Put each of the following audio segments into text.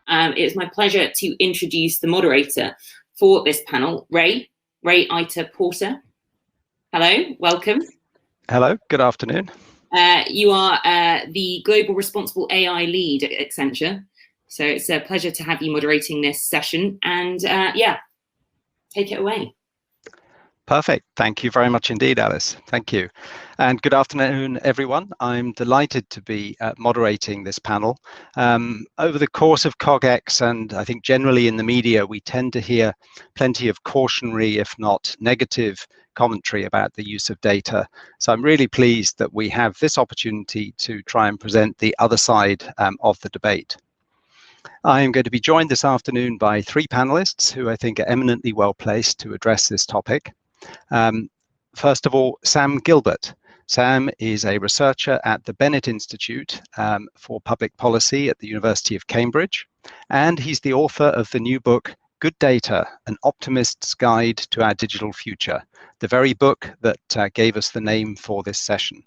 It's my pleasure to introduce the moderator for this panel, Ray Eitel-Porter. Hello, welcome. Hello, good afternoon. You are the Global Responsible AI Lead at Accenture. So it's a pleasure to have you moderating this session. And yeah, take it away. Perfect. Thank you very much indeed, Alice. Thank you. And good afternoon, everyone. I'm delighted to be moderating this panel. Over the course of CogX, and I think generally in the media, we tend to hear plenty of cautionary, if not negative, commentary about the use of data. So I'm really pleased that we have this opportunity to try and present the other side of the debate. I am going to be joined this afternoon by three panelists who I think are eminently well placed to address this topic. First of all, Sam Gilbert. Sam is a researcher at the Bennett Institute for Public Policy at the University of Cambridge, and he's the author of the new book, Good Data, An Optimist's Guide to Our Digital Future, the very book that gave us the name for this session.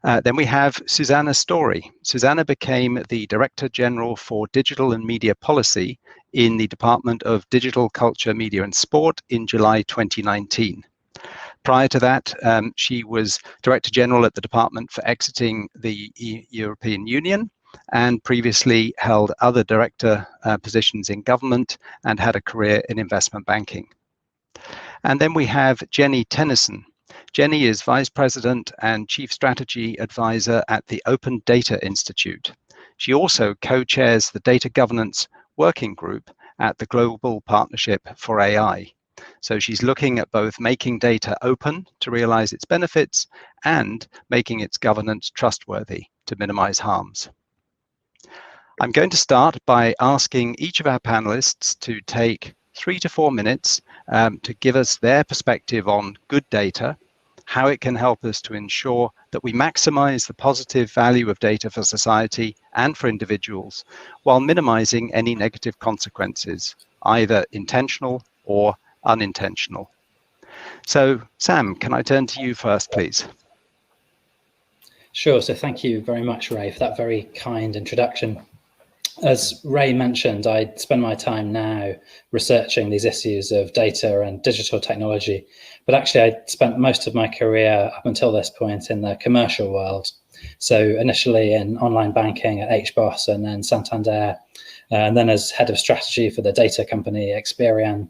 Then we have Susannah Storey. Susannah became the Director General for Digital and Media Policy in the Department of Digital Culture, Media and Sport in July 2019. Prior to that, she was Director General at the Department for Exiting the European Union, and previously held other director positions in government and had a career in investment banking. And then we have Jeni Tennison. Jeni is Vice President and Chief Strategy Advisor at the Open Data Institute. She also co-chairs the Data Governance Working Group at the Global Partnership for AI. So she's looking at both making data open to realize its benefits and making its governance trustworthy to minimize harms. I'm going to start by asking each of our panelists to take 3 to 4 minutes to give us their perspective on good data, how it can help us to ensure that we maximize the positive value of data for society and for individuals while minimizing any negative consequences, either intentional or unintentional. So, Sam, can I turn to you first, please? Sure. So thank you very much, Ray, for that very kind introduction. As Ray mentioned, I spend my time now researching these issues of data and digital technology, but actually I spent most of my career up until this point in the commercial world. So initially in online banking at HBOS and then Santander, and then as head of strategy for the data company Experian,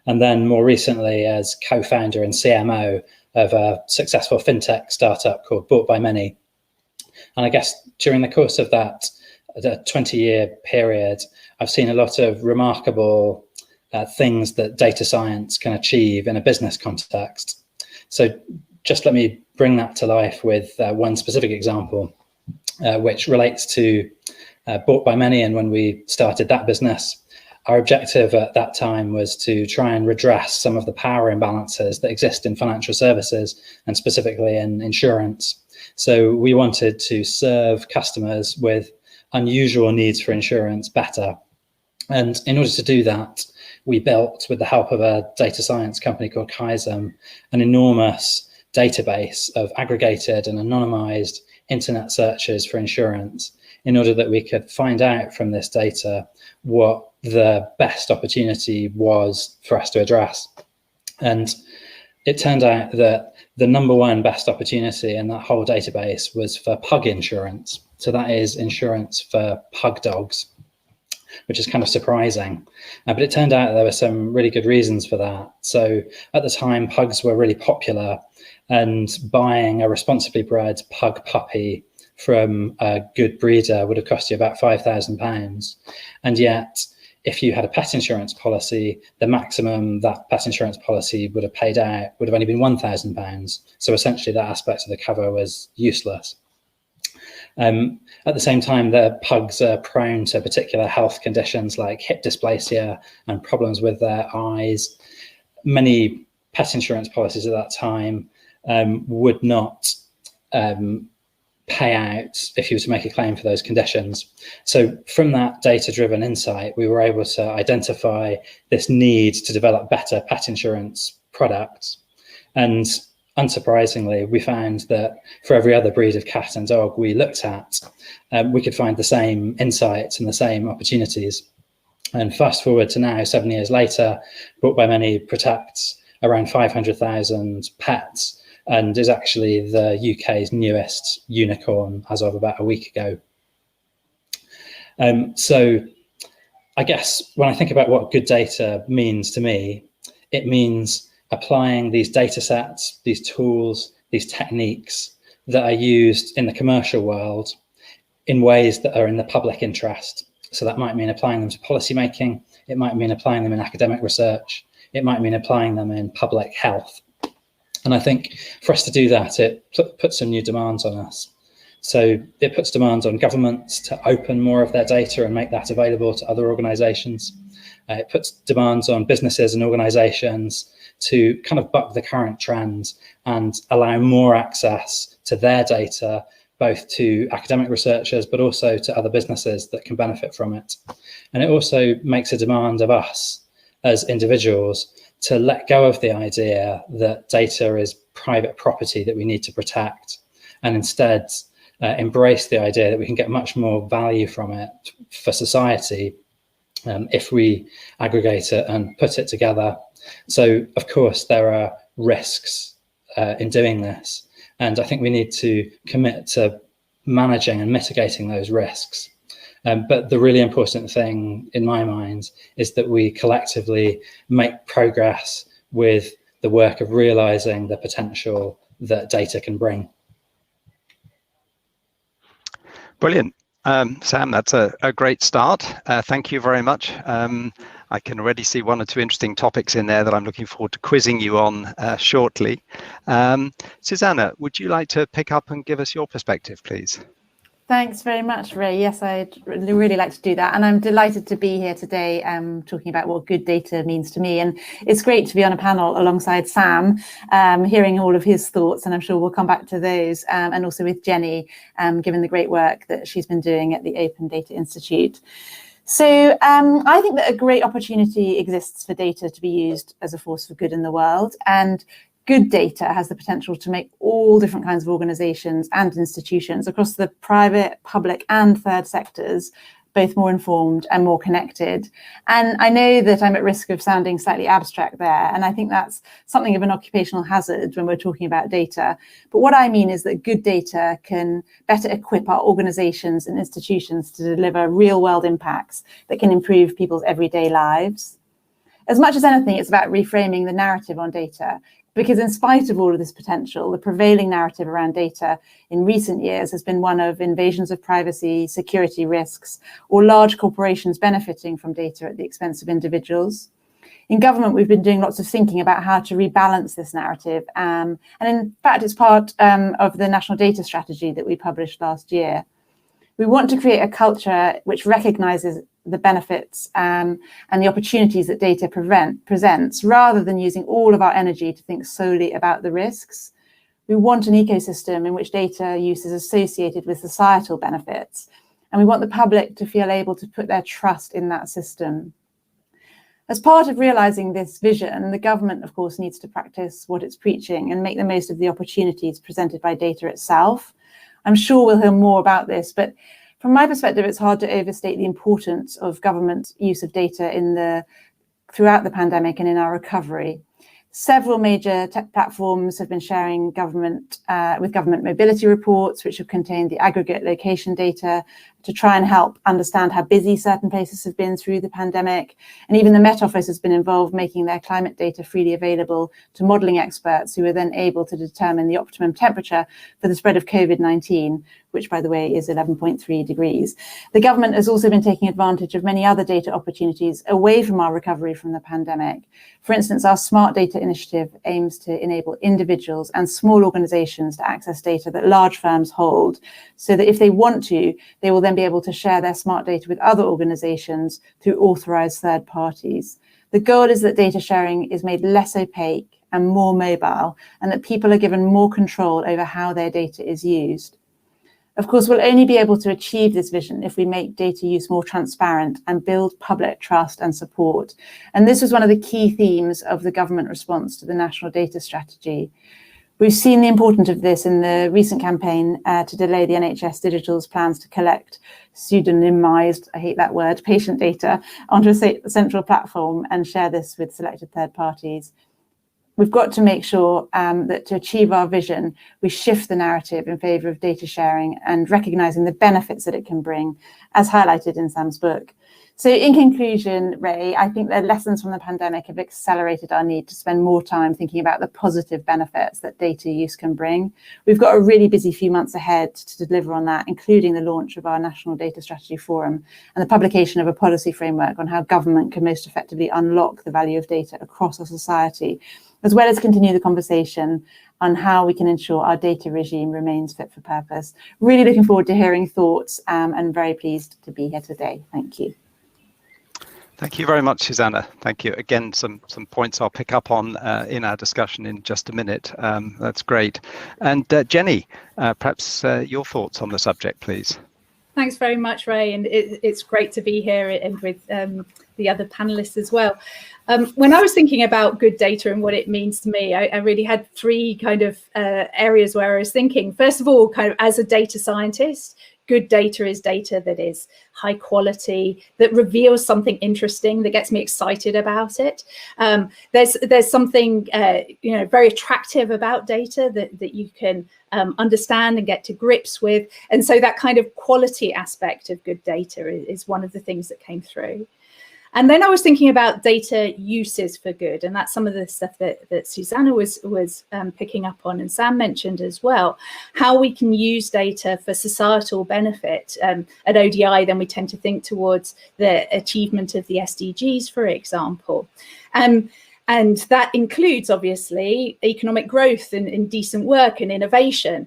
and then more recently as co-founder and CMO of a successful fintech startup called Bought by Many. And I guess during the course of that the 20-year period, I've seen a lot of remarkable things that data science can achieve in a business context. So just let me bring that to life with one specific example, which relates to Bought by Many. And when we started that business, our objective at that time was to try and redress some of the power imbalances that exist in financial services and specifically in insurance. So we wanted to serve customers with unusual needs for insurance better. And in order to do that, we built, with the help of a data science company called Kaizen, an enormous database of aggregated and anonymized internet searches for insurance in order that we could find out from this data what the best opportunity was for us to address. And it turned out that the number one best opportunity in that whole database was for pug insurance. So that is insurance for pug dogs, which is kind of surprising. But it turned out there were some really good reasons for that. So at the time, pugs were really popular, and buying a responsibly bred pug puppy from a good breeder would have cost you about £5,000. And yet, if you had a pet insurance policy, the maximum that pet insurance policy would have paid out would have only been £1,000. So essentially that aspect of the cover was useless. At the same time, the pugs are prone to particular health conditions like hip dysplasia and problems with their eyes. Many pet insurance policies at that time would not pay out if you were to make a claim for those conditions. So from that data-driven insight, we were able to identify this need to develop better pet insurance products. And unsurprisingly, we found that for every other breed of cat and dog we looked at, we could find the same insights and the same opportunities. And fast forward to now, 7 years later, Bought by Many protects around 500,000 pets and is actually the UK's newest unicorn as of about a week ago. So I guess when I think about what good data means to me, it means applying these data sets, these tools, these techniques that are used in the commercial world in ways that are in the public interest. So that might mean applying them to policy making. It might mean applying them in academic research. It might mean applying them in public health. And I think for us to do that, it puts some new demands on us. So it puts demands on governments to open more of their data and make that available to other organisations. It puts demands on businesses and organisations to kind of buck the current trends and allow more access to their data, both to academic researchers, but also to other businesses that can benefit from it. And it also makes a demand of us as individuals to let go of the idea that data is private property that we need to protect, and instead embrace the idea that we can get much more value from it for society if we aggregate it and put it together. So, of course, there are risks in doing this, and I think we need to commit to managing and mitigating those risks. But the really important thing in my mind is that we collectively make progress with the work of realizing the potential that data can bring. Brilliant. Sam, that's a great start. Thank you very much. I can already see one or two interesting topics in there that I'm looking forward to quizzing you on shortly. Susannah, would you like to pick up and give us your perspective, please? Thanks very much, Ray. Yes, I'd really like to do that. And I'm delighted to be here today talking about what good data means to me. And it's great to be on a panel alongside Sam, hearing all of his thoughts, and I'm sure we'll come back to those, and also with Jeni, given the great work that she's been doing at the Open Data Institute. So I think that a great opportunity exists for data to be used as a force for good in the world. And good data has the potential to make all different kinds of organisations and institutions across the private, public and third sectors both more informed and more connected. And I know that I'm at risk of sounding slightly abstract there, and I think that's something of an occupational hazard when we're talking about data. But what I mean is that good data can better equip our organisations and institutions to deliver real-world impacts that can improve people's everyday lives. As much as anything, it's about reframing the narrative on data, because in spite of all of this potential, the prevailing narrative around data in recent years has been one of invasions of privacy, security risks, or large corporations benefiting from data at the expense of individuals. In government, we've been doing lots of thinking about how to rebalance this narrative. And in fact, it's part of the National Data Strategy that we published last year. We want to create a culture which recognises the benefits and the opportunities that data presents, rather than using all of our energy to think solely about the risks. We want an ecosystem in which data use is associated with societal benefits, and we want the public to feel able to put their trust in that system. As part of realising this vision, the government, of course, needs to practice what it's preaching and make the most of the opportunities presented by data itself. I'm sure we'll hear more about this, but from my perspective, it's hard to overstate the importance of government use of data throughout the pandemic and in our recovery. Several major tech platforms have been sharing government mobility reports, which have contained the aggregate location data to try and help understand how busy certain places have been through the pandemic. And even the Met Office has been involved, making their climate data freely available to modelling experts, who are then able to determine the optimum temperature for the spread of COVID-19, which, by the way, is 11.3 degrees. The government has also been taking advantage of many other data opportunities away from our recovery from the pandemic. For instance, our Smart Data initiative aims to enable individuals and small organisations to access data that large firms hold, so that if they want to, they will then be able to share their smart data with other organisations through authorised third parties. The goal is that data sharing is made less opaque and more mobile, and that people are given more control over how their data is used. Of course, we'll only be able to achieve this vision if we make data use more transparent and build public trust and support. And this was one of the key themes of the government response to the National Data Strategy. We've seen the importance of this in the recent campaign to delay the NHS Digital's plans to collect pseudonymised, I hate that word, patient data onto a central platform and share this with selected third parties. We've got to make sure that to achieve our vision, we shift the narrative in favour of data sharing and recognising the benefits that it can bring, as highlighted in Sam's book. So in conclusion, Ray, I think the lessons from the pandemic have accelerated our need to spend more time thinking about the positive benefits that data use can bring. We've got a really busy few months ahead to deliver on that, including the launch of our National Data Strategy Forum and the publication of a policy framework on how government can most effectively unlock the value of data across our society, as well as continue the conversation on how we can ensure our data regime remains fit for purpose. Really looking forward to hearing thoughts and very pleased to be here today. Thank you. Thank you very much, Susannah. Thank you. Again, some points I'll pick up on in our discussion in just a minute. That's great. And Jeni, perhaps your thoughts on the subject, please. Thanks very much, Ray, and it's great to be here and with the other panelists as well. When I was thinking about good data and what it means to me, I really had three kind of areas where I was thinking. First of all, kind of as a data scientist, good data is data that is high quality, that reveals something interesting, that gets me excited about it. There's something very attractive about data that you can understand and get to grips with. And so that kind of quality aspect of good data is one of the things that came through. And then I was thinking about data uses for good, and that's some of the stuff that Susannah was picking up on, and Sam mentioned as well, how we can use data for societal benefit. At ODI, then we tend to think towards the achievement of the SDGs, for example. And that includes, obviously, economic growth and decent work and innovation,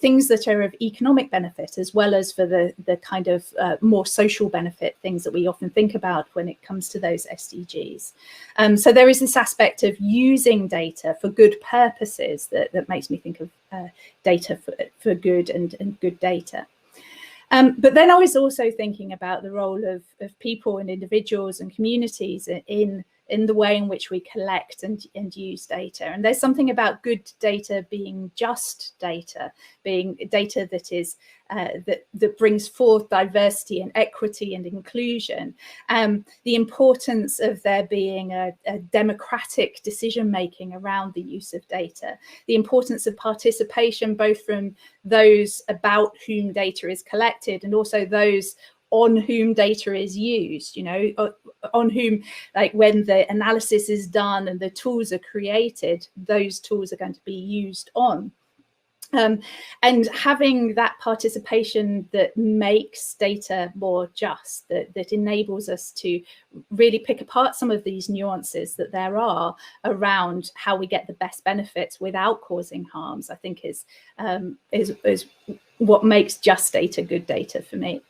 things that are of economic benefit, as well as for the kind of more social benefit things that we often think about when it comes to those SDGs. So there is this aspect of using data for good purposes that makes me think of data for good and good data. But then I was also thinking about the role of people and individuals and communities in the way in which we collect and use data. And there's something about good data being just data, being data that is that brings forth diversity and equity and inclusion. The importance of there being a democratic decision making around the use of data, the importance of participation both from those about whom data is collected and also those on whom data is used, on whom, like when the analysis is done and the tools are created, those tools are going to be used on. And having that participation that makes data more just, that enables us to really pick apart some of these nuances that there are around how we get the best benefits without causing harms, I think is what makes just data good data for me.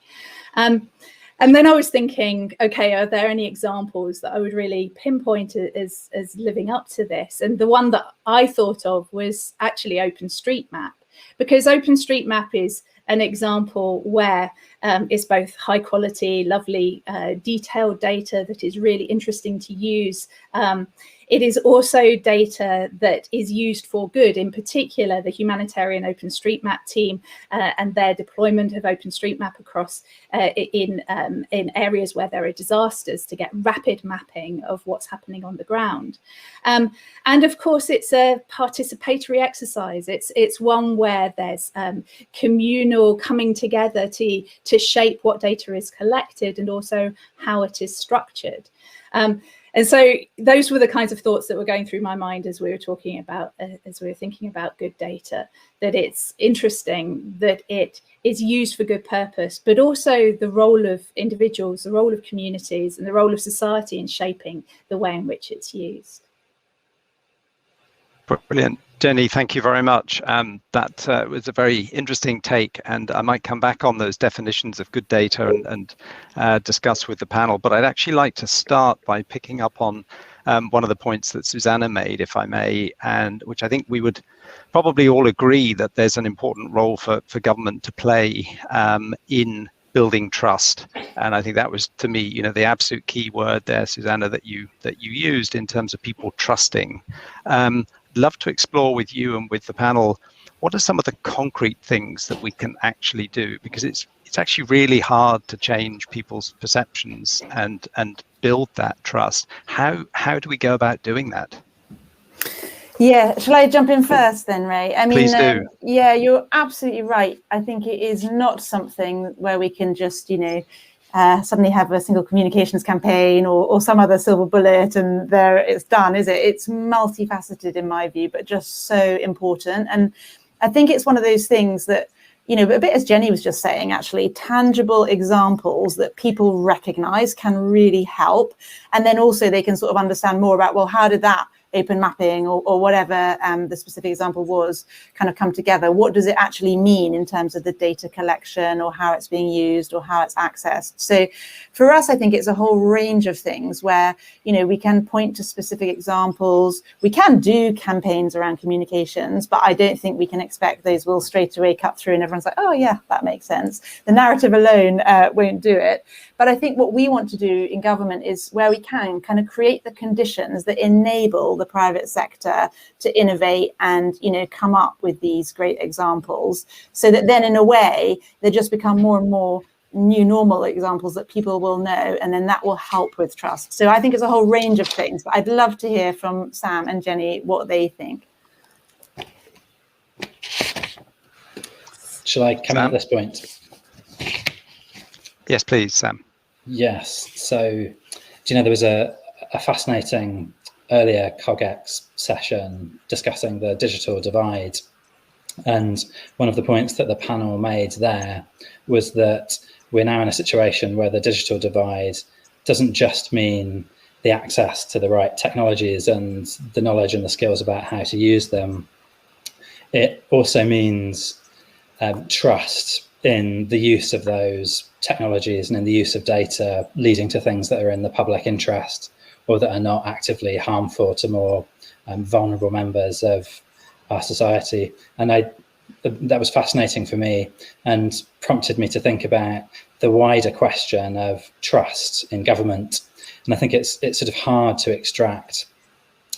And then I was thinking, okay, are there any examples that I would really pinpoint as living up to this? And the one that I thought of was actually OpenStreetMap, because OpenStreetMap is an example where it's both high quality, lovely, detailed data that is really interesting to use. It is also data that is used for good, in particular the humanitarian OpenStreetMap team and their deployment of OpenStreetMap across in areas where there are disasters to get rapid mapping of what's happening on the ground. And of course, it's a participatory exercise. It's one where there's communal coming together to shape what data is collected and also how it is structured. And so those were the kinds of thoughts that were going through my mind as we were talking about, as we were thinking about good data, that it's interesting that it is used for good purpose, but also the role of individuals, the role of communities, and the role of society in shaping the way in which it's used. Brilliant. Jeni, thank you very much. That was a very interesting take, and I might come back on those definitions of good data and discuss with the panel. But I'd actually like to start by picking up on one of the points that Susannah made, if I may, and which I think we would probably all agree that there's an important role for government to play in building trust. And I think that was, to me, the absolute key word there, Susannah, that you used in terms of people trusting. love to explore with you and with the panel, what are some of the concrete things that we can actually do? Because it's actually really hard to change people's perceptions and build that trust. How do we go about doing that? Yeah, shall I jump in first then, Ray? I mean, please do. Yeah, you're absolutely right. I think it is not something where we can just, suddenly have a single communications campaign or some other silver bullet and there it's done, is it? It's multifaceted in my view, but just so important. And I think it's one of those things that, a bit as Jeni was just saying, actually, tangible examples that people recognize can really help. And then also they can sort of understand more about, well, how did that open mapping or whatever the specific example was kind of come together? What does it actually mean in terms of the data collection or how it's being used or how it's accessed? So for us, I think it's a whole range of things where, we can point to specific examples. We can do campaigns around communications, but I don't think we can expect those will straight away cut through and everyone's like, oh yeah, that makes sense. The narrative alone won't do it. But I think what we want to do in government is where we can kind of create the conditions that enable the private sector to innovate and, come up with these great examples so that then in a way, they just become more and more new normal examples that people will know, and then that will help with trust. So I think it's a whole range of things, but I'd love to hear from Sam and Jeni what they think. Shall I come in at this point? Yes, please, Sam. Yes. So, there was a fascinating earlier CogX session discussing the digital divide. And one of the points that the panel made there was that we're now in a situation where the digital divide doesn't just mean the access to the right technologies and the knowledge and the skills about how to use them. It also means trust in the use of those technologies and in the use of data leading to things that are in the public interest or that are not actively harmful to more vulnerable members of our society. And that was fascinating for me and prompted me to think about the wider question of trust in government. And I think it's sort of hard to extract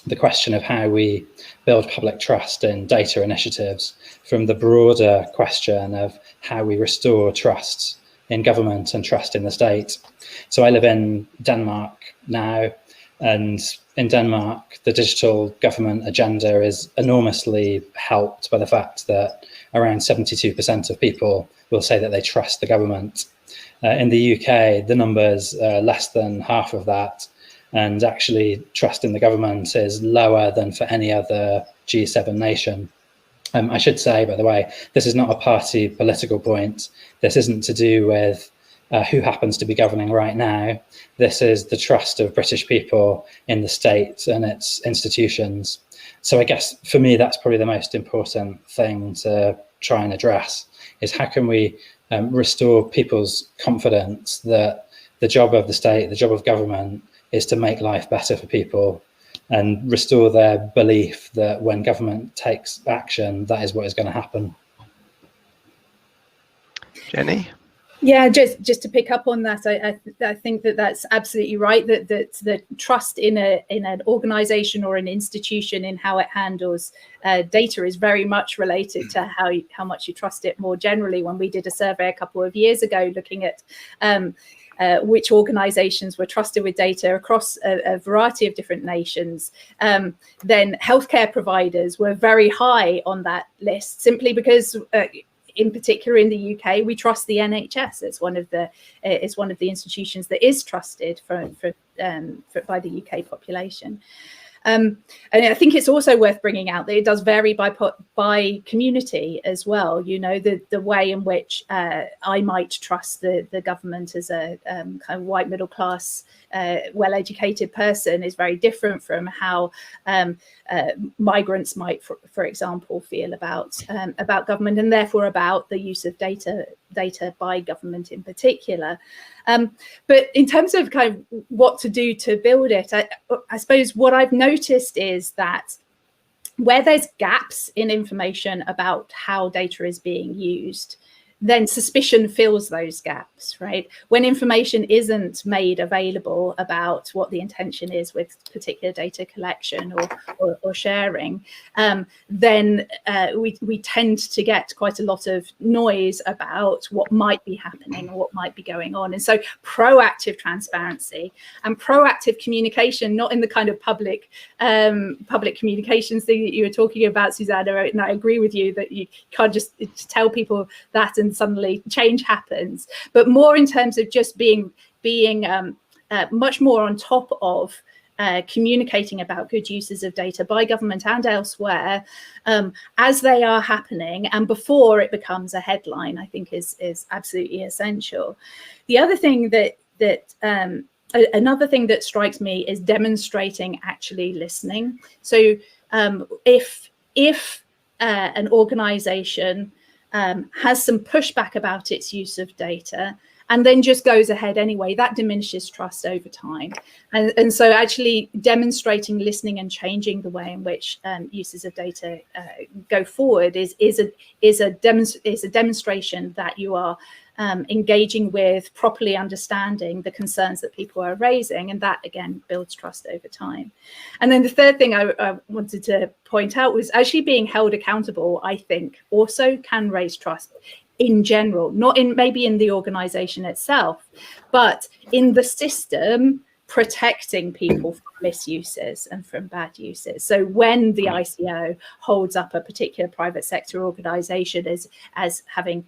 the question of how we build public trust in data initiatives from the broader question of how we restore trust in government and trust in the state. So I live in Denmark now, and in Denmark, the digital government agenda is enormously helped by the fact that around 72% of people will say that they trust the government. In the UK, the number's less than half of that. And actually, trust in the government is lower than for any other G7 nation. I should say, by the way, this is not a party political point. This isn't to do with who happens to be governing right now. This is the trust of British people in the state and its institutions. So I guess for me, that's probably the most important thing to try and address, is how can we restore people's confidence that the job of the state, the job of government, is to make life better for people, and restore their belief that when government takes action, that is what is going to happen. Jeni? Yeah, just to pick up on that, I think that's absolutely right, that the trust in an organisation or an institution in how it handles data is very much related to how much you trust it more generally. When we did a survey a couple of years ago looking at which organisations were trusted with data across a variety of different nations, then healthcare providers were very high on that list, simply because in particular in the UK, we trust the NHS. It's one of the institutions that is trusted by the UK population. And I think it's also worth bringing out that it does vary by community as well. The way in which I might trust the government as a kind of white middle class, well-educated person is very different from how migrants might, for example, feel about government, and therefore about the use of data by government in particular. But in terms of kind of what to do to build it, I suppose what I've noticed is that where there's gaps in information about how data is being used, then suspicion fills those gaps, right? When information isn't made available about what the intention is with particular data collection or sharing, then we tend to get quite a lot of noise about what might be happening or what might be going on. And so proactive transparency and proactive communication, not in the kind of public communications thing that you were talking about, Susannah, and I agree with you that you can't just tell people that and suddenly change happens, but more in terms of just being much more on top of communicating about good uses of data by government and elsewhere as they are happening and before it becomes a headline, I think is absolutely essential. The other thing another thing that strikes me is demonstrating actually listening. So if an organization has some pushback about its use of data and then just goes ahead anyway, that diminishes trust over time. And so actually demonstrating listening and changing the way in which uses of data go forward is a demonstration that you are engaging with, properly understanding the concerns that people are raising, and that again builds trust over time. And then the third thing I wanted to point out was actually being held accountable, I think also can raise trust in general, not in maybe in the organization itself, but in the system protecting people from misuses and from bad uses. So when the ICO holds up a particular private sector organization as having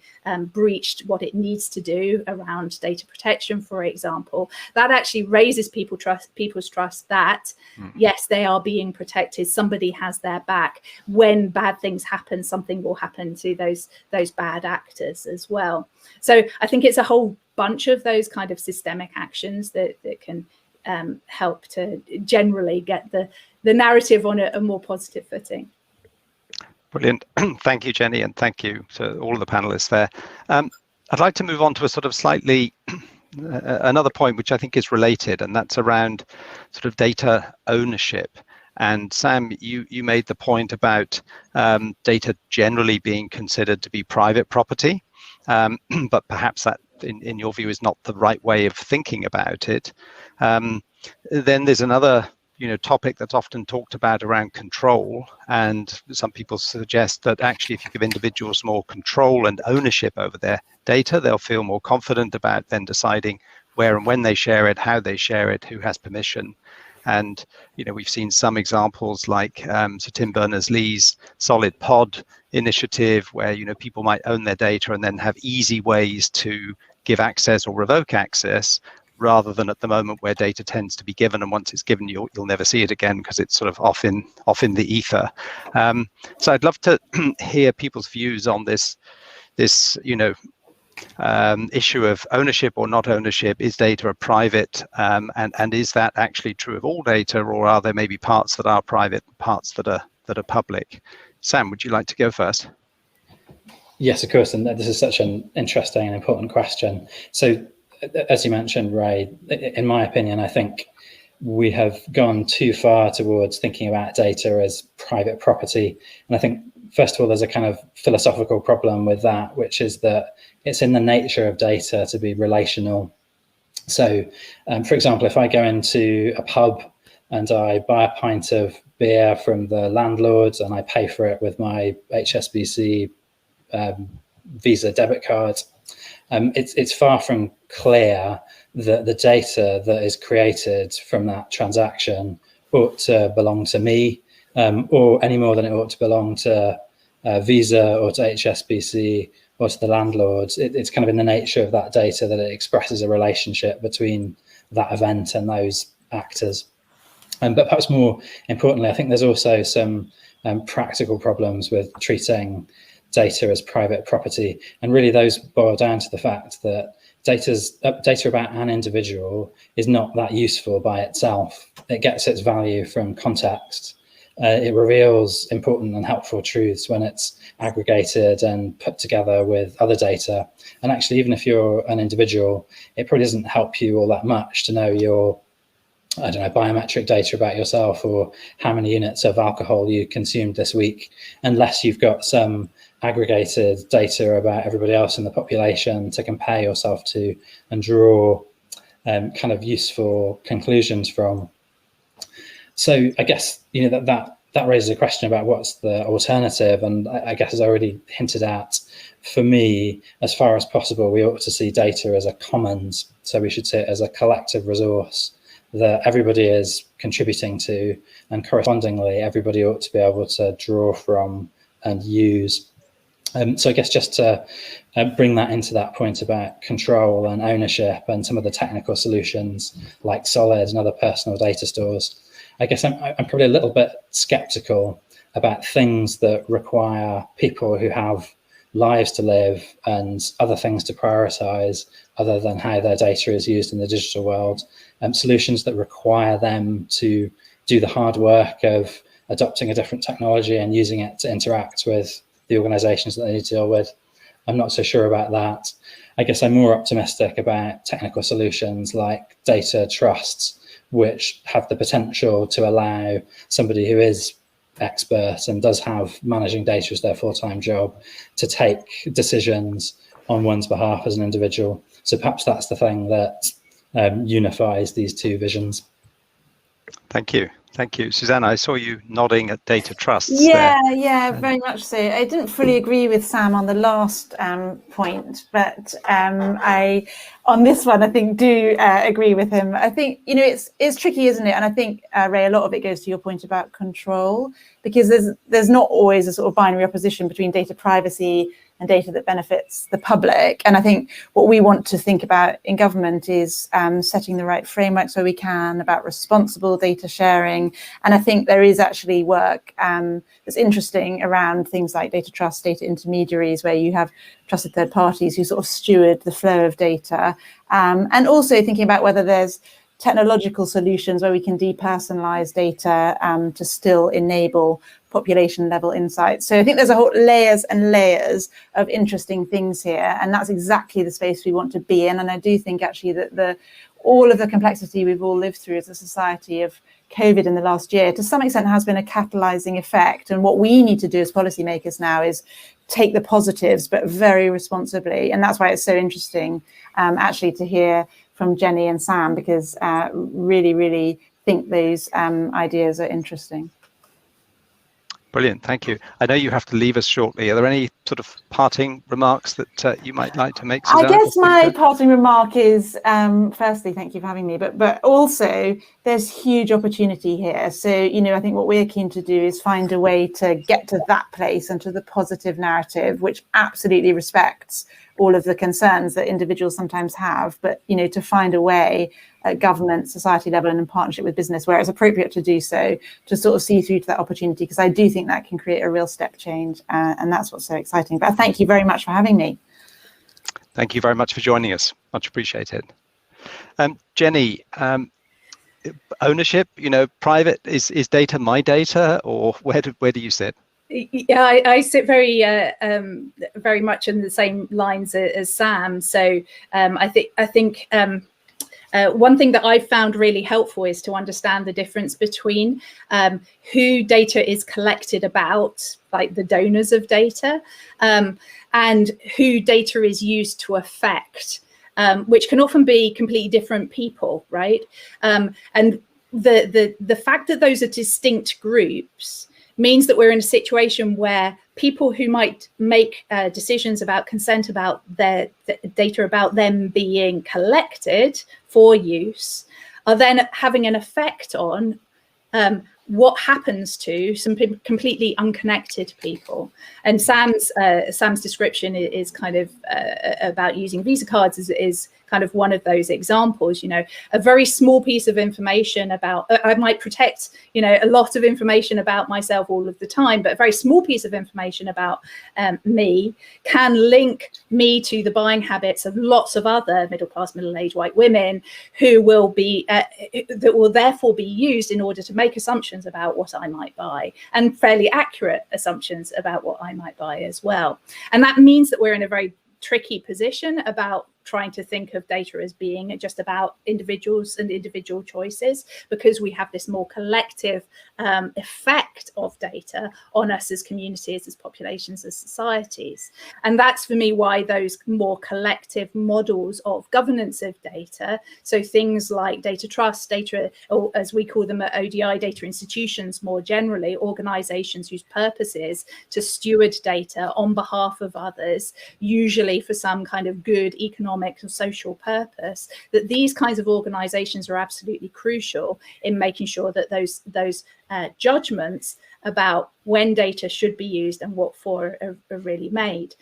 breached what it needs to do around data protection, for example, that actually raises people's trust that, yes, they are being protected. Somebody has their back. When bad things happen, something will happen to those bad actors as well. So I think it's a whole bunch of those kind of systemic actions that can help to generally get the narrative on a more positive footing. Brilliant. Thank you, Jeni, and thank you to all of the panelists there. I'd like to move on to a sort of slightly another point which I think is related, and that's around sort of data ownership. And Sam, you made the point about data generally being considered to be private property, but perhaps that in your view is not the right way of thinking about it. Then there's another topic that's often talked about around control, and some people suggest that actually if you give individuals more control and ownership over their data, they'll feel more confident about then deciding where and when they share it, how they share it, who has permission. And we've seen some examples like Sir Tim Berners-Lee's Solid Pod initiative, where people might own their data and then have easy ways to give access or revoke access, rather than at the moment where data tends to be given, and once it's given you'll never see it again because it's sort of off in the ether. So I'd love to hear people's views on this issue of ownership or not ownership. Is data a private, and is that actually true of all data, or are there maybe parts that are private, parts that are public? Sam, would you like to go first? Yes, of course, and this is such an interesting and important question. So as you mentioned, Ray, in my opinion, I think we have gone too far towards thinking about data as private property. And I think, first of all, there's a kind of philosophical problem with that, which is that it's in the nature of data to be relational. So, for example, if I go into a pub and I buy a pint of beer from the landlord and I pay for it with my HSBC Visa debit card, it's far from clear that the data that is created from that transaction ought to belong to me, or any more than it ought to belong to Visa or to HSBC or to the landlords. It's kind of in the nature of that data that it expresses a relationship between that event and those actors. But perhaps more importantly, I think there's also some practical problems with treating data as private property, and really those boil down to the fact that data about an individual is not that useful by itself. It gets its value from context. It reveals important and helpful truths when it's aggregated and put together with other data. And actually, even if you're an individual, it probably doesn't help you all that much to know your, I don't know, biometric data about yourself or how many units of alcohol you consumed this week, unless you've got some aggregated data about everybody else in the population to compare yourself to and draw kind of useful conclusions from. So I guess, you know, that raises a question about what's the alternative. And I guess, as I already hinted at, for me, as far as possible, we ought to see data as a commons. So we should see it as a collective resource that everybody is contributing to, and correspondingly, everybody ought to be able to draw from and use. So I guess just to bring that into that point about control and ownership and some of the technical solutions like Solid and other personal data stores, I guess I'm probably a little bit skeptical about things that require people who have lives to live and other things to prioritize other than how their data is used in the digital world, solutions that require them to do the hard work of adopting a different technology and using it to interact with the organizations that they need to deal with. I'm not so sure about that. I guess I'm more optimistic about technical solutions like data trusts, which have the potential to allow somebody who is expert and does have managing data as their full-time job to take decisions on one's behalf as an individual. So perhaps that's the thing that unifies these two visions. Thank you. Thank you. Susannah, I saw you nodding at data trusts Yeah, there. yeah, very much so. I didn't fully agree with Sam on the last point, but I, on this one, I think do agree with him. I think, you know, it's tricky, isn't it? And I think, Ray, a lot of it goes to your point about control, because there's not always a sort of binary opposition between data privacy and data that benefits the public. And I think what we want to think about in government is setting the right frameworks where we can about responsible data sharing. And I think there is actually work that's interesting around things like data trust, data intermediaries, where you have trusted third parties who sort of steward the flow of data. And also thinking about whether there's technological solutions where we can depersonalize data to still enable population level insights. So I think there's a whole layers and layers of interesting things here, and that's exactly the space we want to be in. And I do think actually that all of the complexity we've all lived through as a society of COVID in the last year, to some extent, has been a catalyzing effect. And what we need to do as policymakers now is take the positives, but very responsibly. And that's why it's so interesting actually to hear from Jeni and Sam, because really, really think those ideas are interesting. Brilliant, thank you. I know you have to leave us shortly. Are there any sort of parting remarks that you might like to make, Susannah? I guess my parting remark is, firstly, thank you for having me, but also there's huge opportunity here. So, you know, I think what we're keen to do is find a way to get to that place and to the positive narrative, which absolutely respects all of the concerns that individuals sometimes have, but, you know, to find a way at government, society level, and in partnership with business where it's appropriate to do so, to sort of see through to that opportunity, because I do think that can create a real step change, and that's what's so exciting. But thank you very much for having me. Thank you very much for joining us. Much appreciated. Jeni, ownership, you know, private, is data my data, or where do you sit? Yeah, I sit very much in the same lines as Sam. So I think one thing that I've found really helpful is to understand the difference between who data is collected about, like the donors of data, and who data is used to affect, which can often be completely different people, right? And the fact that those are distinct groups means that we're in a situation where people who might make decisions about consent about their data about them being collected for use are then having an effect on what happens to some completely unconnected people. And Sam's description is kind of about using Visa cards is kind of one of those examples. You know, a very small piece of information about, I might protect, you know, a lot of information about myself all of the time, but a very small piece of information about me can link me to the buying habits of lots of other middle-class, middle-aged white women who will be, that will therefore be used in order to make assumptions about what I might buy, and fairly accurate assumptions about what I might buy as well. And that means that we're in a very tricky position about trying to think of data as being just about individuals and individual choices, because we have this more collective effect of data on us as communities, as populations, as societies. And that's for me why those more collective models of governance of data, so things like data trust, data, or as we call them at ODI, data institutions more generally, organizations whose purpose is to steward data on behalf of others, usually for some kind of good economic and social purpose, that these kinds of organizations are absolutely crucial in making sure that those judgments about when data should be used and what for are really made.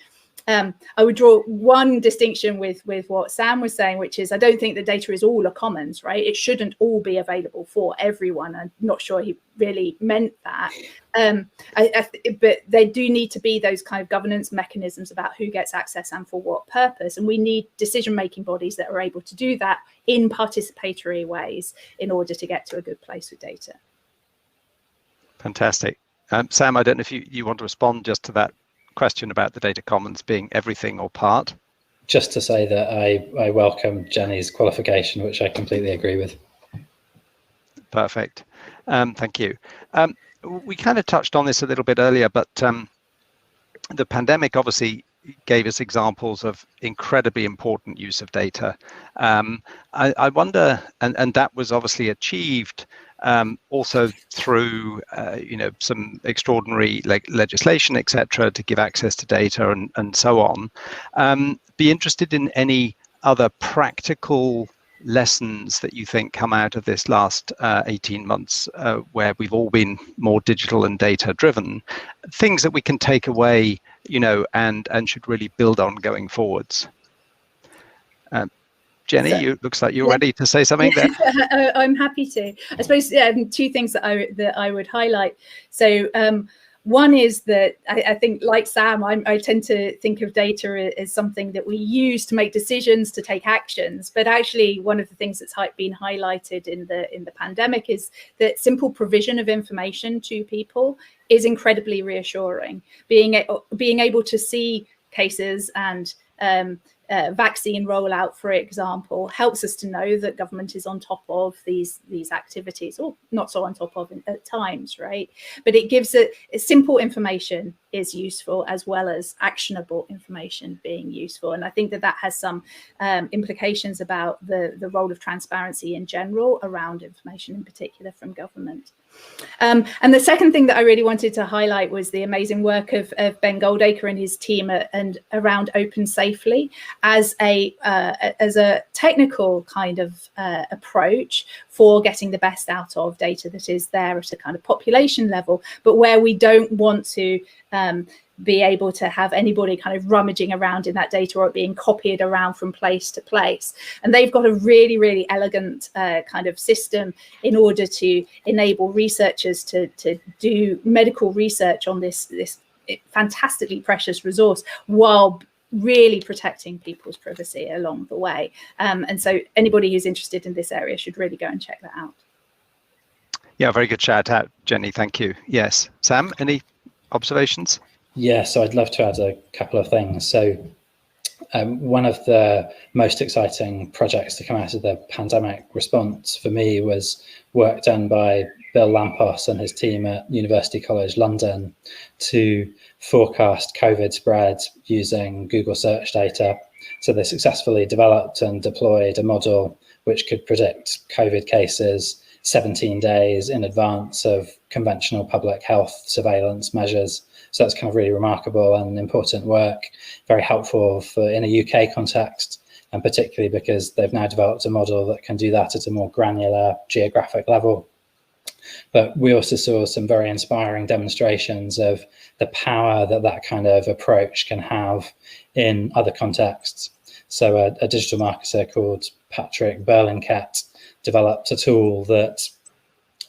I would draw one distinction with what Sam was saying, which is I don't think that data is all a commons, right? It shouldn't all be available for everyone. I'm not sure he really meant that. But there do need to be those kind of governance mechanisms about who gets access and for what purpose. And we need decision-making bodies that are able to do that in participatory ways in order to get to a good place with data. Fantastic. Sam, I don't know if you want to respond just to that question about the data commons being everything or part. Just to say that I welcome Jeni's qualification, which I completely agree with. Perfect. Thank you. We kind of touched on this a little bit earlier, but the pandemic obviously gave us examples of incredibly important use of data. I wonder, and that was obviously achieved also through some extraordinary legislation, etc., to give access to data and so on. Be interested in any other practical lessons that you think come out of this last 18 months where we've all been more digital and data driven, things that we can take away, and should really build on going forwards. Jeni, it looks like you're ready to say something there. I'm happy to. I suppose two things that I would highlight. So one is that I think, like Sam, I tend to think of data as something that we use to make decisions, to take actions. But actually, one of the things that's been highlighted in the pandemic is that simple provision of information to people is incredibly reassuring. Being able to see cases and vaccine rollout, for example, helps us to know that government is on top of these activities, or not so on top of at times, right? But it gives it simple information is useful, as well as actionable information being useful. And I think that has some implications about the role of transparency in general around information, in particular from government. And the second thing that I really wanted to highlight was the amazing work of Ben Goldacre and his team and around Open Safely as a technical kind of approach for getting the best out of data that is there at a kind of population level, but where we don't want to be able to have anybody kind of rummaging around in that data or it being copied around from place to place. And they've got a really, really elegant kind of system in order to enable researchers to do medical research on this fantastically precious resource while really protecting people's privacy along the way. And so anybody who's interested in this area should really go and check that out. Yeah, very good shout out, Jeni. Thank you. Yes. Sam, any observations? Yeah, so I'd love to add a couple of things. So one of the most exciting projects to come out of the pandemic response for me was work done by Bill Lampos and his team at University College London to forecast COVID spread using Google search data. So they successfully developed and deployed a model which could predict COVID cases 17 days in advance of conventional public health surveillance measures. So that's kind of really remarkable and important work, very helpful in a UK context, and particularly because they've now developed a model that can do that at a more granular geographic level. But we also saw some very inspiring demonstrations of the power that kind of approach can have in other contexts. So a digital marketer called Patrick Berlincat developed a tool that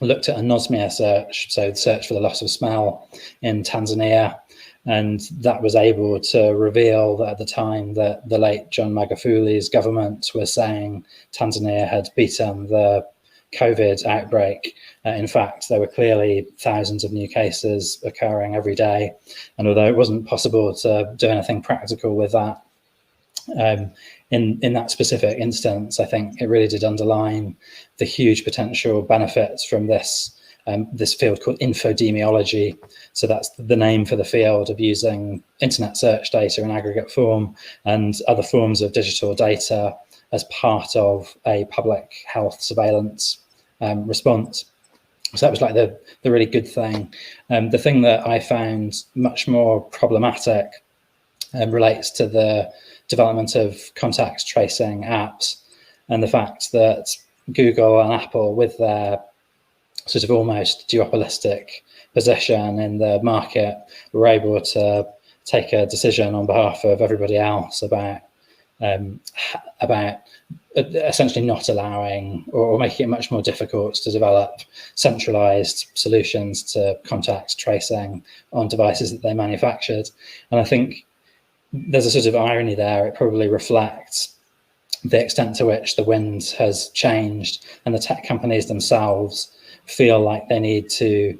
looked at anosmia search, so the search for the loss of smell in Tanzania, and that was able to reveal that at the time that the late John Magufuli's government was saying Tanzania had beaten the COVID outbreak. In fact, there were clearly thousands of new cases occurring every day, and although it wasn't possible to do anything practical with that, in that specific instance, I think it really did underline the huge potential benefits from this field called infodemiology. So that's the name for the field of using internet search data in aggregate form and other forms of digital data as part of a public health surveillance response. So that was like the really good thing. The thing that I found much more problematic relates to the development of contacts tracing apps and the fact that Google and Apple, with their sort of almost duopolistic position in the market, were able to take a decision on behalf of everybody else about essentially not allowing or making it much more difficult to develop centralized solutions to contact tracing on devices that they manufactured. And I think there's a sort of irony there. It probably reflects the extent to which the wind has changed, and the tech companies themselves feel like they need to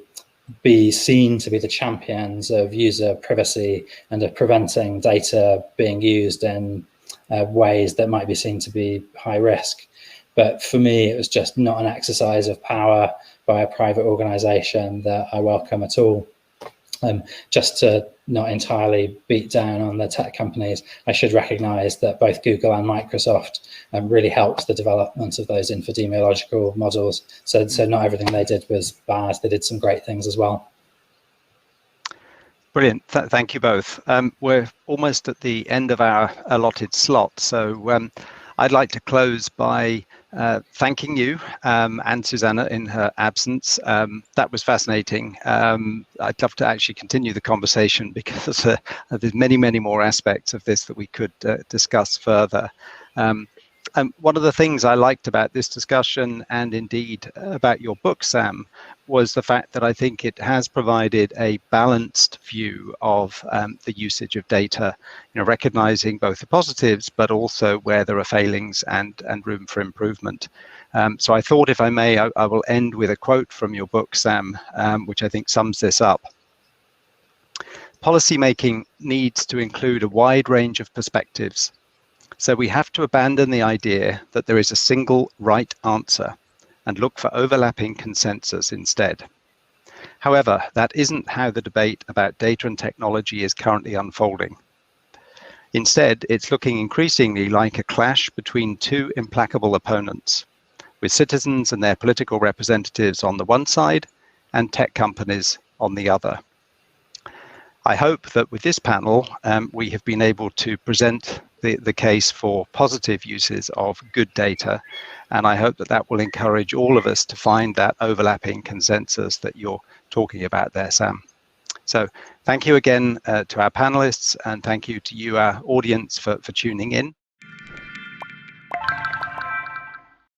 be seen to be the champions of user privacy and of preventing data being used in ways that might be seen to be high risk. But for me, it was just not an exercise of power by a private organization that I welcome at all. Just to not entirely beat down on the tech companies, I should recognize that both Google and Microsoft really helped the development of those infodemiological models. So not everything they did was bad. They did some great things as well. Brilliant. Thank you both. We're almost at the end of our allotted slot. So I'd like to close by thanking you and Susannah in her absence. That was fascinating. I'd love to actually continue the conversation because there's many, many more aspects of this that we could discuss further. And one of the things I liked about this discussion, and indeed about your book, Sam, was the fact that I think it has provided a balanced view of the usage of data, recognizing both the positives, but also where there are failings and room for improvement. So I thought, if I may, I will end with a quote from your book, Sam, which I think sums this up. Policymaking needs to include a wide range of perspectives. So we have to abandon the idea that there is a single right answer and look for overlapping consensus instead. However, that isn't how the debate about data and technology is currently unfolding. Instead, it's looking increasingly like a clash between two implacable opponents, with citizens and their political representatives on the one side and tech companies on the other. I hope that with this panel, we have been able to present the case for positive uses of good data, and I hope that that will encourage all of us to find that overlapping consensus that you're talking about there, Sam. So thank you again to our panelists, and thank you to you, our audience, for tuning in.